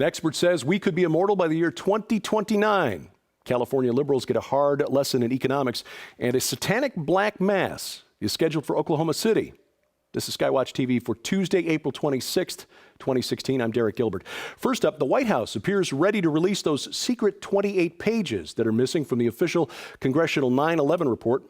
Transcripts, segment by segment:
expert says we could be immortal by the year 2029. California liberals get a hard lesson in economics, and a satanic black mass is scheduled for Oklahoma City. This is SkyWatch TV for Tuesday, April 26th, 2016. I'm Derek Gilbert. First up, the White House appears ready to release those secret 28 pages that are missing from the official congressional 9/11 report.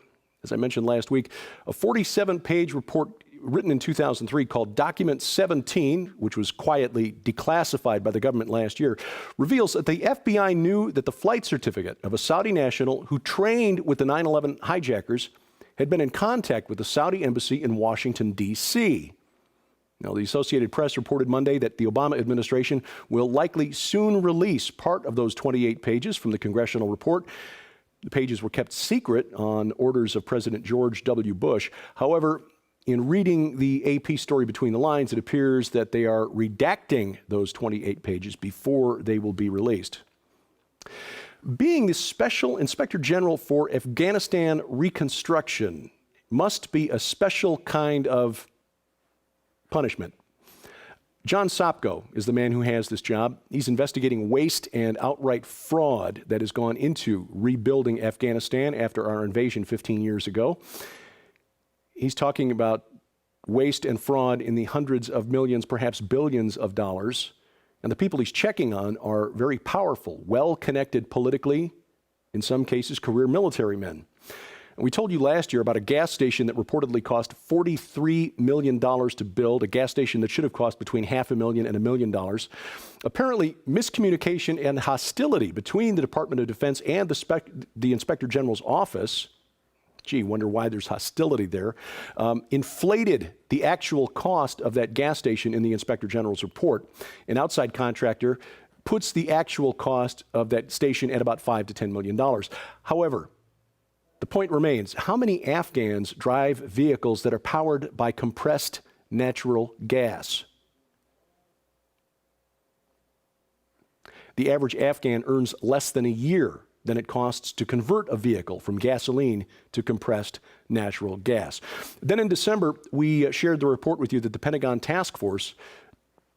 As I mentioned last week, a 47-page report written in 2003 called Document 17, which was quietly declassified by the government last year, reveals that the FBI knew that the flight certificate of a Saudi national who trained with the 9/11 hijackers had been in contact with the Saudi embassy in Washington, D.C. Now, the Associated Press reported Monday that the Obama administration will likely soon release part of those 28 pages from the congressional report. The pages were kept secret on orders of President George W. Bush. However, in reading the AP story between the lines, it appears that they are redacting those 28 pages before they will be released. Being the Special Inspector General for Afghanistan Reconstruction must be a special kind of punishment. John Sopko is the man who has this job. He's investigating waste and outright fraud that has gone into rebuilding Afghanistan after our invasion 15 years ago. He's talking about waste and fraud in the hundreds of millions, perhaps billions of dollars. And the people he's checking on are very powerful, well-connected politically, in some cases career military men. And we told you last year about a gas station that reportedly cost $43 million to build, a gas station that should have cost between $500,000 and $1 million. Apparently, miscommunication and hostility between the Department of Defense and the Inspector General's office, gee, wonder why there's hostility there, inflated the actual cost of that gas station in the Inspector General's report. An outside contractor puts the actual cost of that station at about $5 to $10 million. However, the point remains, how many Afghans drive vehicles that are powered by compressed natural gas? The average Afghan earns less than a year than it costs to convert a vehicle from gasoline to compressed natural gas. Then in December, we shared the report with you that the Pentagon task force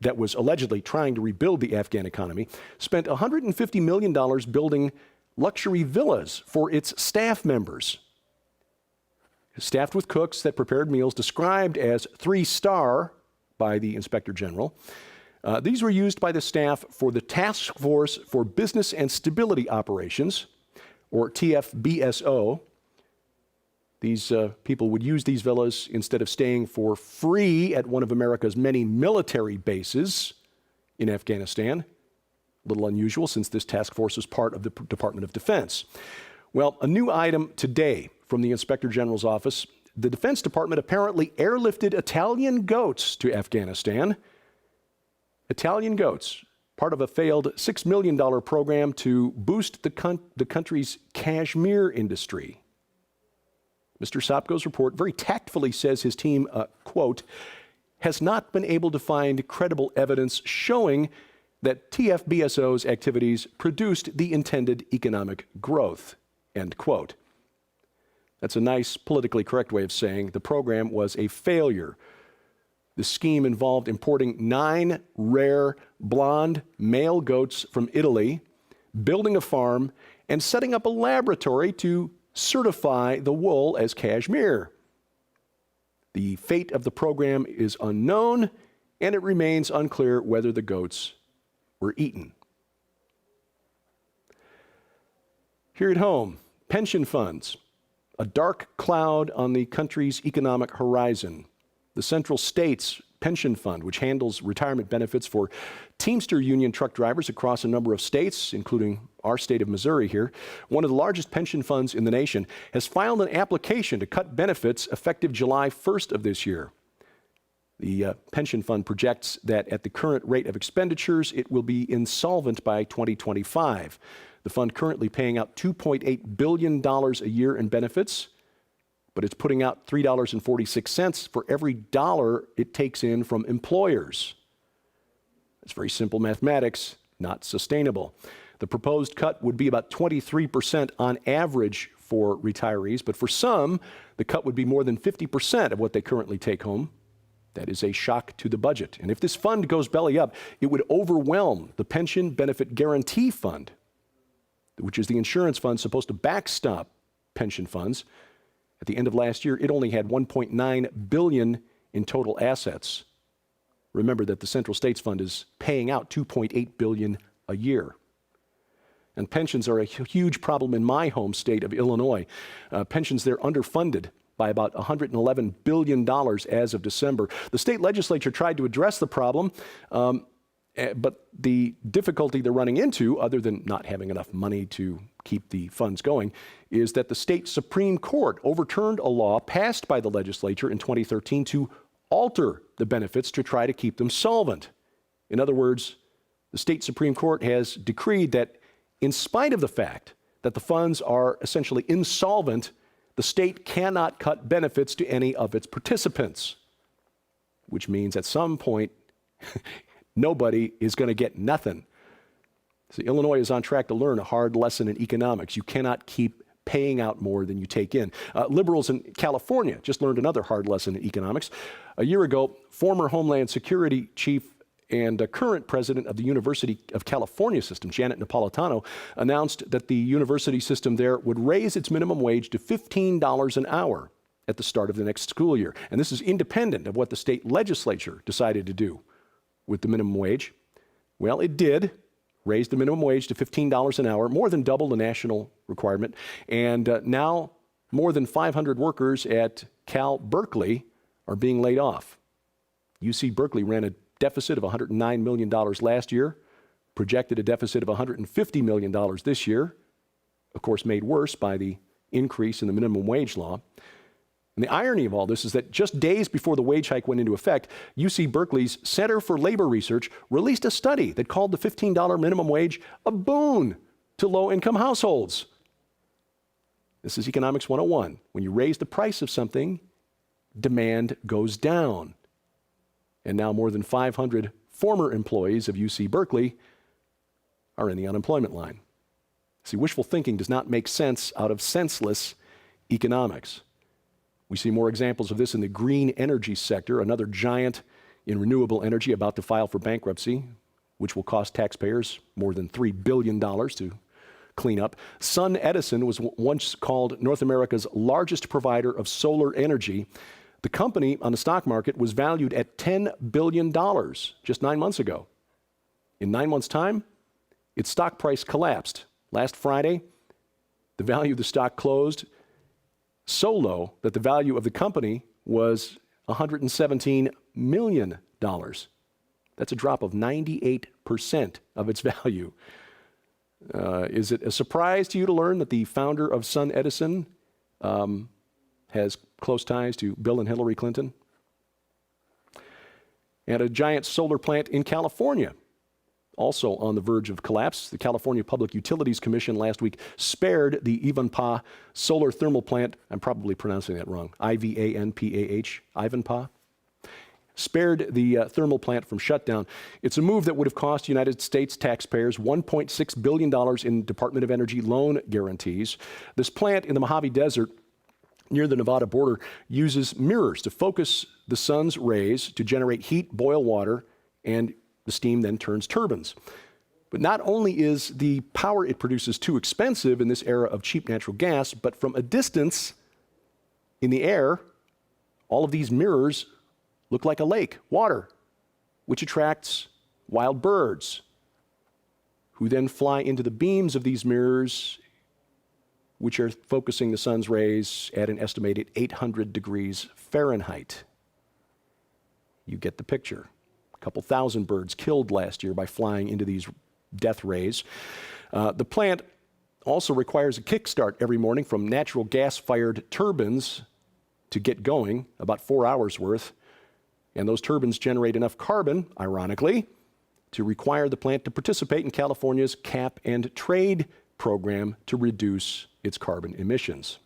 that was allegedly trying to rebuild the Afghan economy spent $150 million building luxury villas for its staff members. Staffed with cooks that prepared meals described as 3-star by the Inspector General. These were used by the staff for the Task Force for Business and Stability Operations, or TFBSO. These people would use these villas instead of staying for free at one of America's many military bases in Afghanistan. A little unusual since this task force is part of the Department of Defense. Well, a new item today from the Inspector General's office. The Defense Department apparently airlifted Italian goats to Afghanistan. Italian goats, part of a failed $6 million program to boost the country's cashmere industry. Mr. Sopko's report very tactfully says his team, quote, has not been able to find credible evidence showing that TFBSO's activities produced the intended economic growth, end quote. That's a nice politically correct way of saying the program was a failure. The scheme involved importing 9 rare blonde male goats from Italy, building a farm, and setting up a laboratory to certify the wool as cashmere. The fate of the program is unknown, and it remains unclear whether the goats were eaten. Here at home, pension funds, a dark cloud on the country's economic horizon. The Central States Pension Fund, which handles retirement benefits for Teamster Union truck drivers across a number of states, including our state of Missouri here, one of the largest pension funds in the nation, has filed an application to cut benefits effective July 1st of this year. The pension fund projects that at the current rate of expenditures, it will be insolvent by 2025. The fund currently paying out $2.8 billion a year in benefits, but it's putting out $3.46 for every dollar it takes in from employers. It's very simple mathematics, not sustainable. The proposed cut would be about 23% on average for retirees, but for some, the cut would be more than 50% of what they currently take home. That is a shock to the budget. And if this fund goes belly up, it would overwhelm the Pension Benefit Guarantee Fund, which is the insurance fund supposed to backstop pension funds. At the end of last year, it only had $1.9 billion in total assets. Remember that the Central States Fund is paying out $2.8 billion a year. And pensions are a huge problem in my home state of Illinois. Pensions there underfunded by about $111 billion as of December. The state legislature tried to address the problem, but the difficulty they're running into, other than not having enough money to keep the funds going, is that the state Supreme Court overturned a law passed by the legislature in 2013 to alter the benefits to try to keep them solvent. In other words, the state Supreme Court has decreed that in spite of the fact that the funds are essentially insolvent, the state cannot cut benefits to any of its participants, which means at some point, nobody is going to get nothing. So Illinois is on track to learn a hard lesson in economics. You cannot keep paying out more than you take in. Liberals in California just learned another hard lesson in economics. A year ago, former Homeland Security Chief and current president of the University of California system, Janet Napolitano, announced that the university system there would raise its minimum wage to $15 an hour at the start of the next school year. And this is independent of what the state legislature decided to do with the minimum wage. Well, it did raise the minimum wage to $15 an hour, more than double the national requirement. And now more than 500 workers at Cal Berkeley are being laid off. UC Berkeley ran a deficit of $109 million last year, projected a deficit of $150 million this year, of course made worse by the increase in the minimum wage law. And the irony of all this is that just days before the wage hike went into effect, UC Berkeley's Center for Labor Research released a study that called the $15 minimum wage a boon to low-income households. This is Economics 101. When you raise the price of something, demand goes down. And now more than 500 former employees of UC Berkeley are in the unemployment line. See, wishful thinking does not make sense out of senseless economics. We see more examples of this in the green energy sector, another giant in renewable energy about to file for bankruptcy, which will cost taxpayers more than $3 billion to clean up. SunEdison was once called North America's largest provider of solar energy. The company on the stock market was valued at $10 billion just 9 months ago. In 9 months' time, its stock price collapsed. Last Friday, the value of the stock closed so low that the value of the company was $117 million. That's a drop of 98% of its value. Is it a surprise to you to learn that the founder of SunEdison has close ties to Bill and Hillary Clinton? And a giant solar plant in California, also on the verge of collapse. The California Public Utilities Commission last week spared the Ivanpah solar thermal plant. I'm probably pronouncing that wrong. Ivanpah, Ivanpah. Spared the thermal plant from shutdown. It's a move that would have cost United States taxpayers $1.6 billion in Department of Energy loan guarantees. This plant in the Mojave Desert near the Nevada border uses mirrors to focus the sun's rays to generate heat, boil water, and the steam then turns turbines. But not only is the power it produces too expensive in this era of cheap natural gas, but from a distance in the air, all of these mirrors look like a lake, water, which attracts wild birds, who then fly into the beams of these mirrors, which are focusing the sun's rays at an estimated 800 degrees Fahrenheit. You get the picture. A couple thousand birds killed last year by flying into these death rays. The plant also requires a kickstart every morning from natural gas-fired turbines to get going, about 4 hours worth. And those turbines generate enough carbon, ironically, to require the plant to participate in California's cap and trade program to reduce its carbon emissions.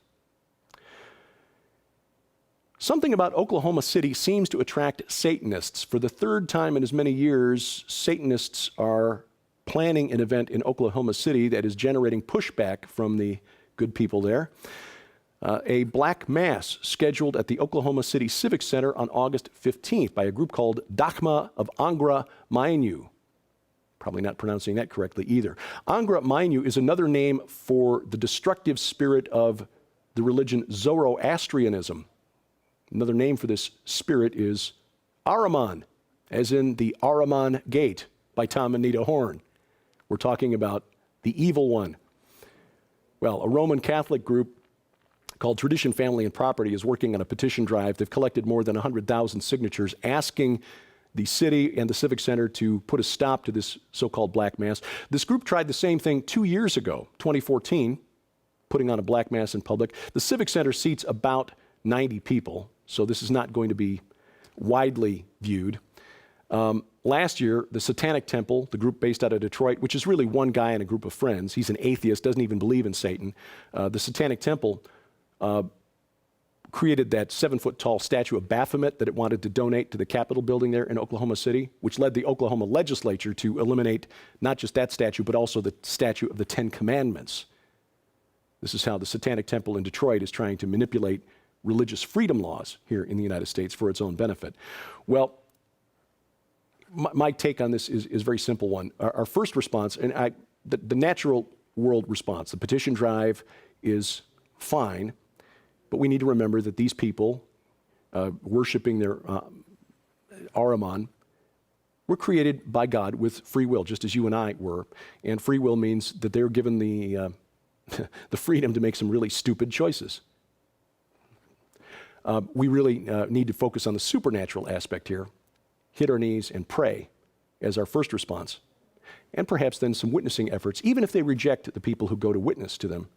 Something about Oklahoma City seems to attract Satanists. For the third time in as many years, Satanists are planning an event in Oklahoma City that is generating pushback from the good people there. A black mass scheduled at the Oklahoma City Civic Center on August 15th by a group called Dachma of Angra Mainyu. Probably not pronouncing that correctly either. Angra Mainyu is another name for the destructive spirit of the religion Zoroastrianism. Another name for this spirit is Ahriman, as in the Ahriman Gate by Tom and Nita Horn. We're talking about the evil one. Well, a Roman Catholic group called Tradition, Family, and Property is working on a petition drive. They've collected more than 100,000 signatures asking the city and the Civic Center to put a stop to this so-called black mass. This group tried the same thing 2 years ago, 2014, putting on a black mass in public. The Civic Center seats about 90 people, so this is not going to be widely viewed. Last year, the Satanic Temple, the group based out of Detroit, which is really one guy and a group of friends, he's an atheist, doesn't even believe in Satan. The Satanic Temple created that 7-foot-tall statue of Baphomet that it wanted to donate to the Capitol building there in Oklahoma City, which led the Oklahoma legislature to eliminate not just that statue, but also the statue of the Ten Commandments. This is how the Satanic Temple in Detroit is trying to manipulate religious freedom laws here in the United States for its own benefit. Well, my take on this is a very simple one. Our first response, and the natural world response, the petition drive is fine, but we need to remember that these people worshiping their Ahriman were created by God with free will, just as you and I were. And free will means that they're given the freedom to make some really stupid choices. We really need to focus on the supernatural aspect here, hit our knees and pray as our first response, and perhaps then some witnessing efforts, even if they reject the people who go to witness to them,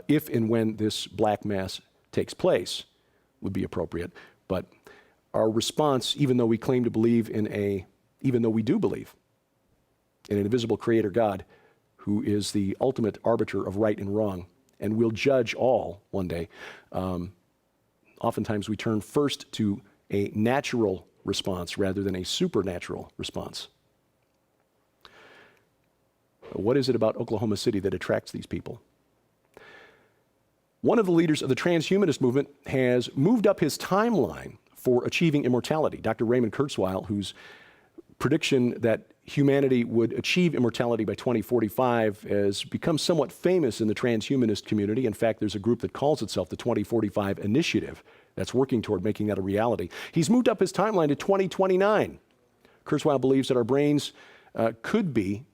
if and when this black mass takes place, would be appropriate. But our response, even though we claim to believe even though we do believe in an invisible creator God who is the ultimate arbiter of right and wrong and will judge all one day, oftentimes we turn first to a natural response rather than a supernatural response. What is it about Oklahoma City that attracts these people? One of the leaders of the transhumanist movement has moved up his timeline for achieving immortality. Dr. Raymond Kurzweil, whose prediction that humanity would achieve immortality by 2045 has become somewhat famous in the transhumanist community. In fact, there's a group that calls itself the 2045 Initiative that's working toward making that a reality. He's moved up his timeline to 2029. Kurzweil believes that our brains could be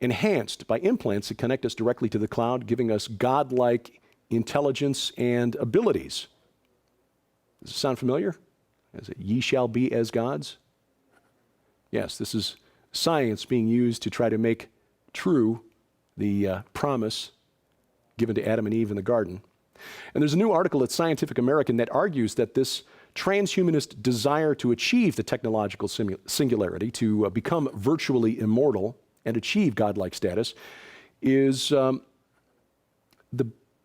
enhanced by implants that connect us directly to the cloud, giving us godlike intelligence and abilities. Does it sound familiar? Is it ye shall be as gods? Yes, this is science being used to try to make true the promise given to Adam and Eve in the garden. And there's a new article at Scientific American that argues that this transhumanist desire to achieve the technological singularity, to become virtually immortal and achieve godlike status, is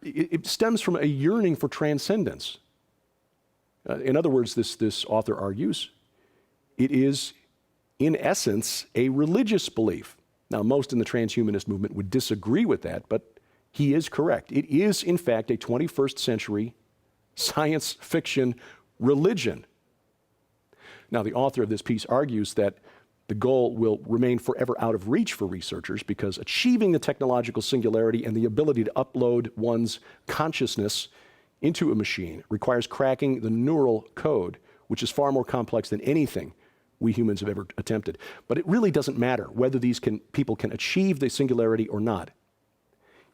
it stems from a yearning for transcendence. In other words, this author argues, it is in essence a religious belief. Now, most in the transhumanist movement would disagree with that, but he is correct. It is, in fact, a 21st century science fiction religion. Now, the author of this piece argues that the goal will remain forever out of reach for researchers because achieving the technological singularity and the ability to upload one's consciousness into a machine requires cracking the neural code, which is far more complex than anything we humans have ever attempted. But it really doesn't matter whether these people can achieve the singularity or not.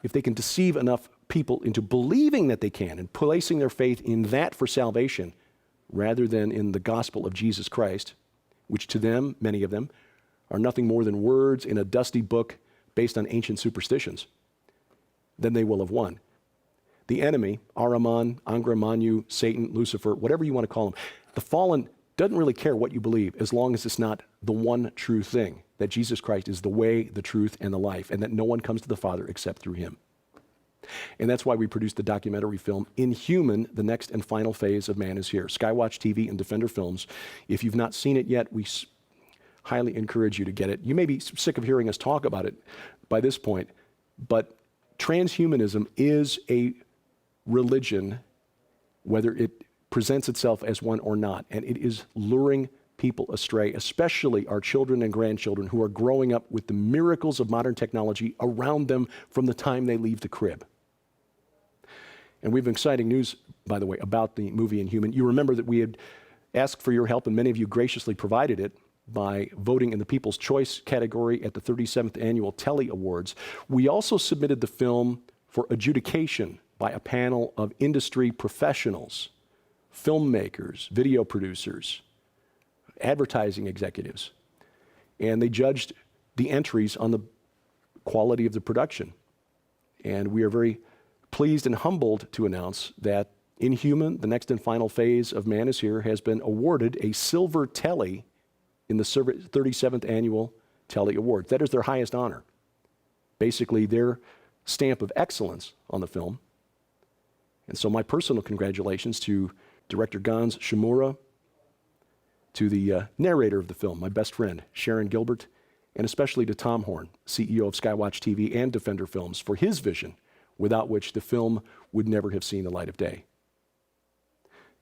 If they can deceive enough people into believing that they can and placing their faith in that for salvation rather than in the gospel of Jesus Christ, which to them, many of them, are nothing more than words in a dusty book based on ancient superstitions, then they will have won. The enemy, Ahriman, Angra Mainyu, Satan, Lucifer, whatever you want to call him, the fallen doesn't really care what you believe as long as it's not the one true thing, that Jesus Christ is the way, the truth, and the life, and that no one comes to the Father except through him. And that's why we produced the documentary film, Inhuman, The Next and Final Phase of Man is Here. SkyWatchTV and Defender Films. If you've not seen it yet, we highly encourage you to get it. You may be sick of hearing us talk about it by this point, but transhumanism is a religion, whether it presents itself as one or not, and it is luring people astray, especially our children and grandchildren who are growing up with the miracles of modern technology around them from the time they leave the crib. And we have exciting news, by the way, about the movie Inhuman. You remember that we had asked for your help, and many of you graciously provided it by voting in the People's Choice category at the 37th Annual Telly Awards. We also submitted the film for adjudication by a panel of industry professionals, filmmakers, video producers, advertising executives, and they judged the entries on the quality of the production. And we are very pleased and humbled to announce that Inhuman, the next and final phase of Man is Here, has been awarded a Silver Telly in the 37th Annual Telly Awards. That is their highest honor. Basically, their stamp of excellence on the film. And so my personal congratulations to Director Gans Shimura, to the narrator of the film, my best friend, Sharon Gilbert, and especially to Tom Horn, CEO of SkyWatch TV and Defender Films, for his vision, without which the film would never have seen the light of day.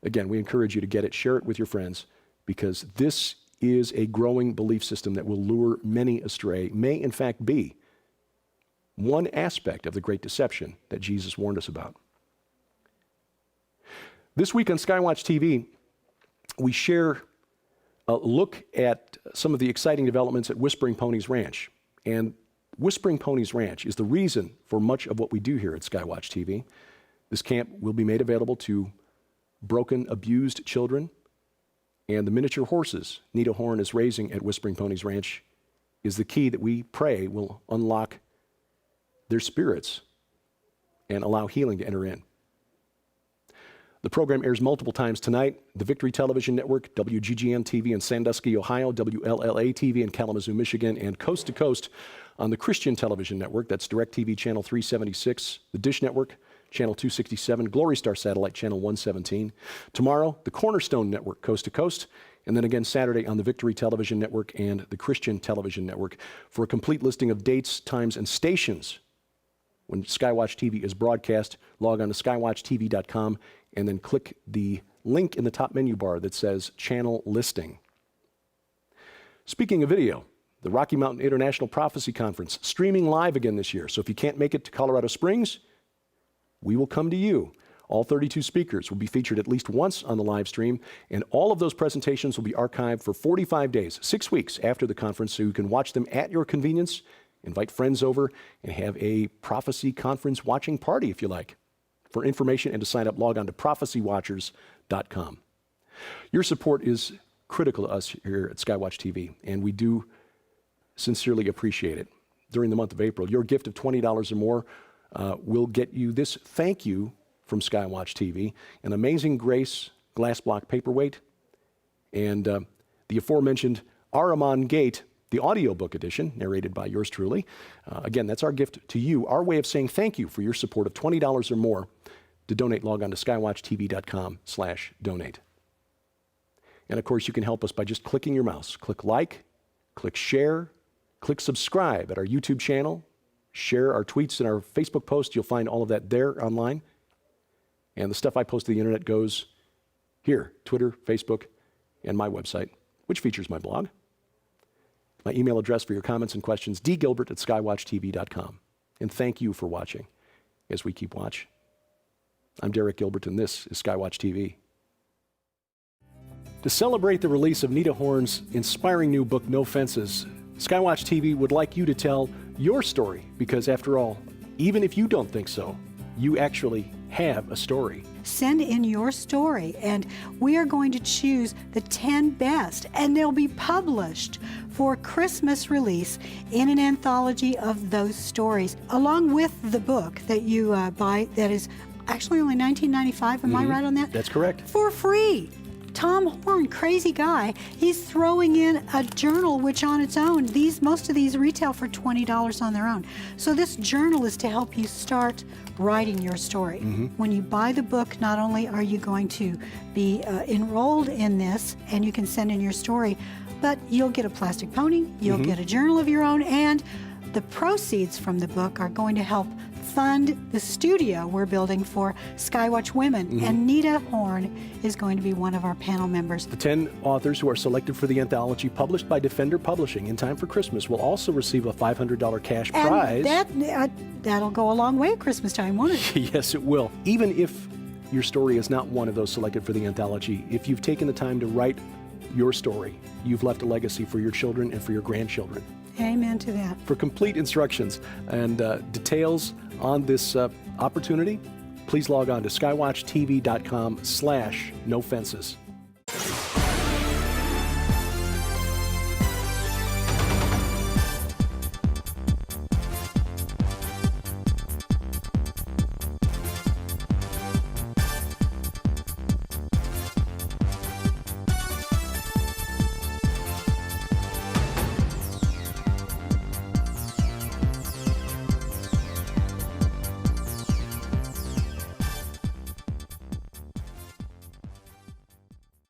Again, we encourage you to get it, share it with your friends, because this is a growing belief system that will lure many astray, may in fact be one aspect of the great deception that Jesus warned us about. This week on SkyWatch TV, we share a look at some of the exciting developments at Whispering Ponies Ranch. And Whispering Ponies Ranch is the reason for much of what we do here at SkyWatch TV. This camp will be made available to broken, abused children, and the miniature horses Nita Horn is raising at Whispering Ponies Ranch is the key that we pray will unlock their spirits and allow healing to enter in. The program airs multiple times tonight. The Victory Television Network, WGGN TV in Sandusky, Ohio, WLLA TV in Kalamazoo, Michigan, and coast to coast on the Christian Television Network. That's DirecTV Channel 376, the Dish Network, Channel 267, Glory Star Satellite, Channel 117. Tomorrow, the Cornerstone Network, coast to coast, and then again Saturday on the Victory Television Network and the Christian Television Network. For a complete listing of dates, times, and stations when SkyWatch TV is broadcast, log on to skywatchtv.com and then click the link in the top menu bar that says Channel Listing. Speaking of video, the Rocky Mountain International Prophecy Conference, streaming live again this year. So if you can't make it to Colorado Springs, we will come to you. All 32 speakers will be featured at least once on the live stream, and all of those presentations will be archived for 45 days, 6 weeks after the conference, so you can watch them at your convenience, invite friends over, and have a prophecy conference watching party if you like. For information and to sign up, log on to prophecywatchers.com. Your support is critical to us here at SkyWatch TV, and we do sincerely appreciate it. During the month of April, your gift of $20 or more will get you this thank you from SkyWatch TV, an Amazing Grace glass block paperweight, and the aforementioned Ahriman Gate, the audiobook edition, narrated by yours truly. Again, that's our gift to you, our way of saying thank you for your support of $20 or more. To donate, log on to skywatchtv.com/donate. And of course, you can help us by just clicking your mouse. Click like, click share, click subscribe at our YouTube channel, share our tweets and our Facebook posts. You'll find all of that there online. And the stuff I post to the internet goes here, Twitter, Facebook, and my website, which features my blog. My email address for your comments and questions, dgilbert@skywatchtv.com. And thank you for watching as we keep watch. I'm Derek Gilbert, and this is SkyWatch TV. To celebrate the release of Nita Horn's inspiring new book, No Fences, SkyWatch TV would like you to tell your story, because after all, even if you don't think so, you actually have a story. Send in your story, and we are going to choose the 10 best, and they'll be published for Christmas release in an anthology of those stories, along with the book that you buy that is actually only $19.95. Am I right on that? That's correct. For free. Tom Horn, crazy guy, he's throwing in a journal, which on its own, most of these retail for $20 on their own. So this journal is to help you start writing your story. When you buy the book, not only are you going to be enrolled in this, and you can send in your story, but you'll get a plastic pony, you'll get a journal of your own, and the proceeds from the book are going to help fund the studio we're building for Skywatch Women. And Nita Horn is going to be one of our panel members. The 10 authors who are selected for the anthology published by Defender Publishing in time for Christmas will also receive a $500 cash prize. That'll go a long way at Christmas time, won't it? Yes, it will. Even if your story is not one of those selected for the anthology, if you've taken the time to write your story, you've left a legacy for your children and for your grandchildren. Amen to that. For complete instructions and details on this opportunity, please log on to skywatchtv.com/nofences.